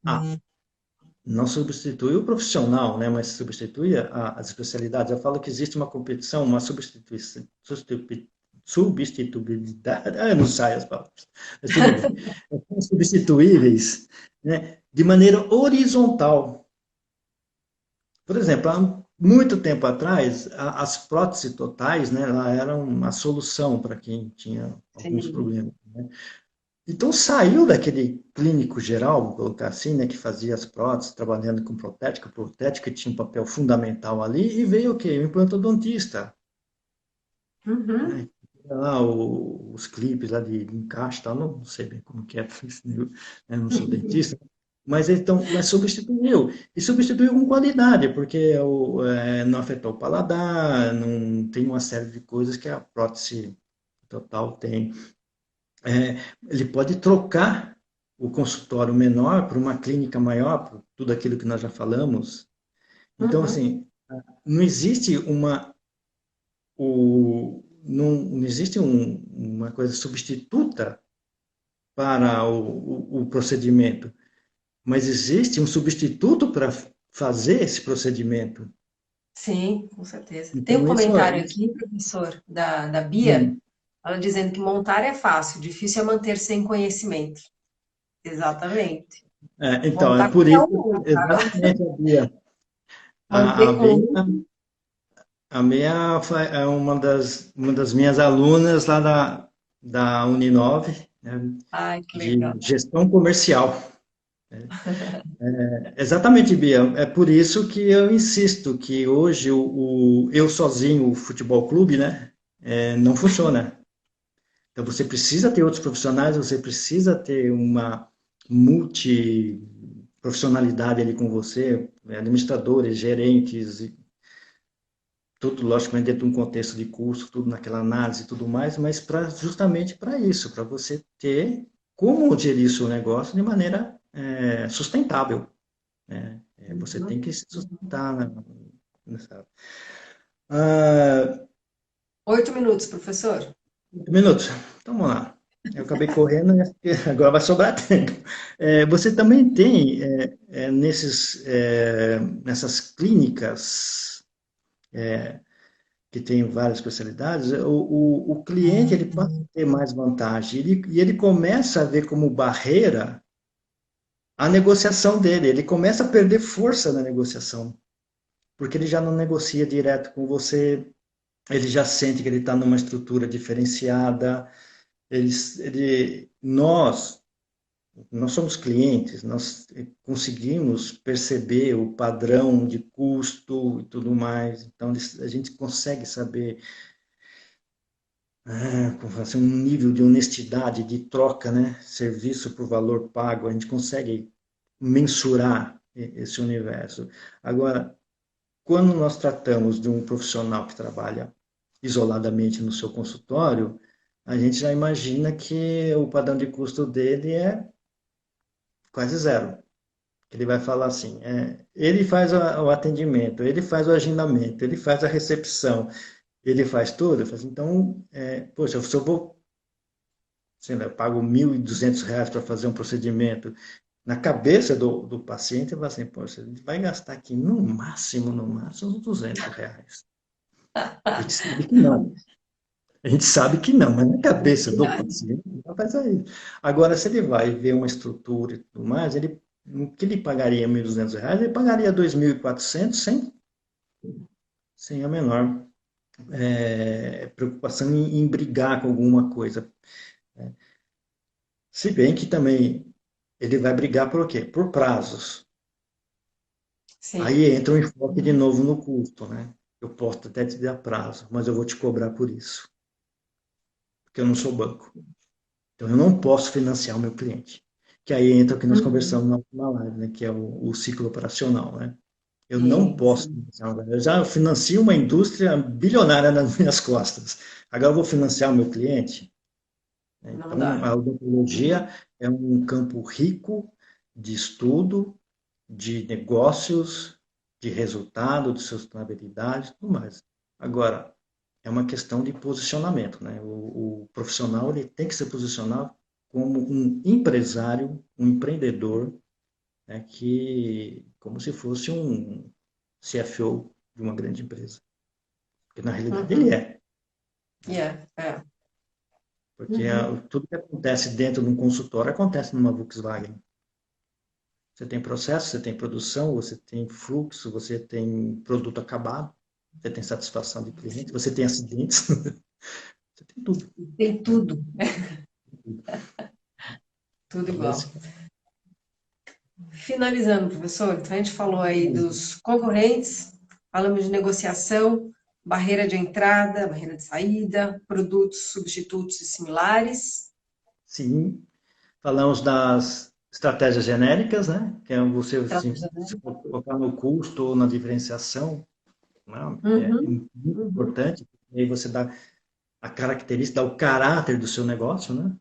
Ah, não substitui o profissional, né, mas substitui as especialidades. Eu falo que existe uma competição, uma substituição, substituibilidade, não sai as palavras, mas tudo bem. São substituíveis, né, de maneira horizontal. Por exemplo, há muito tempo atrás, as próteses totais, né, ela eram uma solução para quem tinha alguns Sim. problemas, né? Então saiu daquele clínico geral, vou colocar assim, né, que fazia as próteses, trabalhando com protética, protética tinha um papel fundamental ali, e veio o quê? O implantodontista, Uhum. né? Lá os clipes lá de encaixe, e tal, não sei bem como que é, porque eu não sou dentista, mas substituiu. E substituiu com qualidade, porque não afetou o paladar, não tem uma série de coisas que a prótese total tem. Ele pode trocar o consultório menor para uma clínica maior, por tudo aquilo que nós já falamos. Então, Uhum. assim, não existe não existe uma coisa substituta para o procedimento, mas existe um substituto para fazer esse procedimento. Sim, com certeza. Tem um Então, comentário aqui, professor, da Bia, hum, ela dizendo que montar é fácil, difícil é manter sem conhecimento. Exatamente. então, é Montar por qualquer isso, um monta. exatamente, a Bia. A Manter com Bia, um. a Bia é uma das minhas alunas lá da Uninove, né, Ai, que de legal. gestão comercial. Exatamente, Bia. É por isso que eu insisto que hoje eu sozinho, o futebol clube, né, não funciona. Então você precisa ter outros profissionais, você precisa ter uma multiprofissionalidade ali com você, administradores, gerentes, e tudo logicamente dentro de um contexto de curso, tudo naquela análise e tudo mais, mas justamente para isso, para você ter como gerir seu negócio de maneira sustentável, né? Você tem Uhum. que se sustentar nessa. Ah, 8 minutos, professor. 8 minutos. Então, vamos lá. Eu acabei correndo, né? Agora vai sobrar tempo. Você também tem, nessas clínicas que tem várias especialidades, o cliente ele passa a ter mais vantagem e ele começa a ver como barreira a negociação dele. Ele começa a perder força na negociação, porque ele já não negocia direto com você, ele já sente que ele está numa estrutura diferenciada. Nós somos clientes, nós conseguimos perceber o padrão de custo e tudo mais, então a gente consegue saber assim, um nível de honestidade, de troca, né? Serviço por valor pago, a gente consegue mensurar esse universo. Agora, quando nós tratamos de um profissional que trabalha isoladamente no seu consultório, a gente já imagina que o padrão de custo dele é quase zero. Ele vai falar assim, ele faz o atendimento, ele faz o agendamento, ele faz a recepção, ele faz tudo. Eu falo assim, então, poxa, se eu vou, sei lá, eu pago R$ 1.200 para fazer um procedimento, na cabeça do paciente, ele fala assim, poxa, ele vai gastar aqui no máximo, uns R$ 200. A gente sabe que não. A gente sabe que não, mas na cabeça do Verdade. paciente não vai sair. Agora, se ele vai ver uma estrutura e tudo mais, o que ele pagaria R$ 1.200, ele pagaria 2.400 sem a menor preocupação em brigar com alguma coisa. Se bem que também ele vai brigar por quê? Por prazos. Aí Sim. entra o enfoque de novo no custo, né? Eu posso até te dar prazo, mas eu vou te cobrar por isso, porque eu não sou banco. Então, eu não posso financiar o meu cliente. Que aí entra o que nós Uhum. conversamos na última live, né? Que é o ciclo operacional, né? Eu não Sim, posso sim. financiar. Eu já financio uma indústria bilionária nas minhas costas. Agora eu vou financiar o meu cliente? Né? Não Então, dá. a odontologia é um campo rico de estudo, de negócios, de resultado, de sustentabilidade, tudo mais. Agora, é uma questão de posicionamento, né? O profissional ele tem que se posicionar como um empresário, um empreendedor, né? Que como se fosse um CFO de uma grande empresa, porque na realidade ele Uhum. é, né? Yeah, é. Porque Uhum. tudo que acontece dentro de um consultório acontece numa Volkswagen. Você tem processo, você tem produção, você tem fluxo, você tem produto acabado, você tem satisfação de cliente, você tem acidentes, você tem tudo. Tem tudo, tudo Então, igual. Finalizando, professor, então a gente falou aí dos concorrentes, falamos de negociação, barreira de entrada, barreira de saída, produtos substitutos e similares. sim, falamos das estratégias genéricas, né? Que é você Estratégia, né? se colocar no custo ou na diferenciação, né? É Uhum, muito uhum. importante. E aí você dá a característica, dá o caráter do seu negócio, né?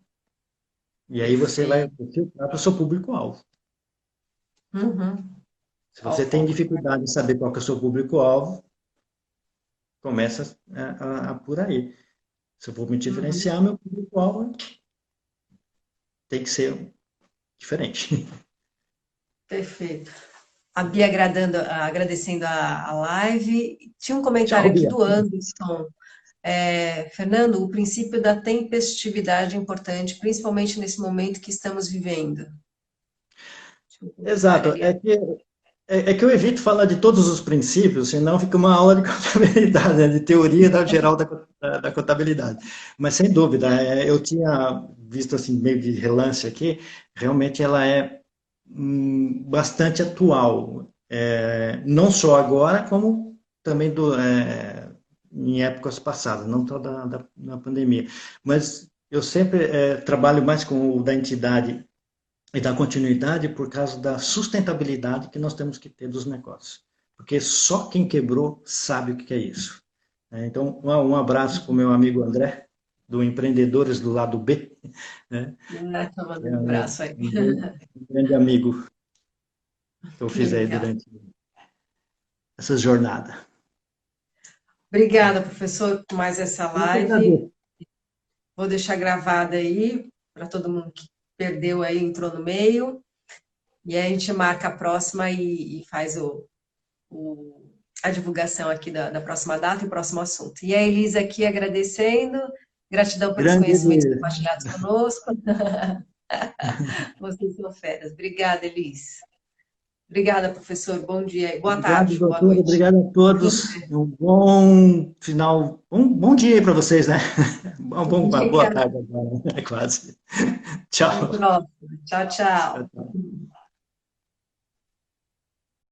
E aí você vai Perfeito. filtrar para o seu público-alvo. Uhum. Se Ao você tem foco. dificuldade em saber qual que é o seu público-alvo, começa por aí. Se eu vou me Uhum. diferenciar, meu público-alvo tem que ser diferente. Perfeito. A Bia agradecendo a live. Tinha um comentário Tchau, aqui Bia. do Anderson. Fernando, o princípio da tempestividade é importante, principalmente nesse momento que estamos vivendo. Tinha um comentário Exato. ali. É que eu evito falar de todos os princípios, senão fica uma aula de contabilidade, né, de teoria geral da contabilidade. Mas, sem dúvida, eu tinha visto assim, meio de relance aqui, realmente ela é bastante atual. Não só agora, como também em épocas passadas, não só da pandemia. Mas eu sempre trabalho mais com o da entidade e dar continuidade por causa da sustentabilidade que nós temos que ter dos negócios. Porque só quem quebrou sabe o que é isso. Então, um abraço para o meu amigo André, do Empreendedores do Lado B, né? Tá Que é mandando um um, abraço aí. um grande amigo que eu Que fiz aí legal. durante essa jornada. Obrigada, professor, por mais essa Eu que live. agradeço. Vou deixar gravada aí para todo mundo que perdeu aí, entrou no meio. E aí a gente marca a próxima e faz a divulgação aqui da próxima data e próximo assunto. E a Elisa aqui agradecendo, gratidão pelos Grande conhecimentos Edir. compartilhados conosco. Vocês são feras. Obrigada, Elis. Obrigada, professor. Bom dia, boa Obrigado, tarde, boa doutor. noite. Obrigado a todos. Um bom final, um bom dia aí para vocês, né? Uma boa Obrigada. tarde agora, né? Quase. Até a Tchau. próxima. Tchau, Tchau, tchau. tchau.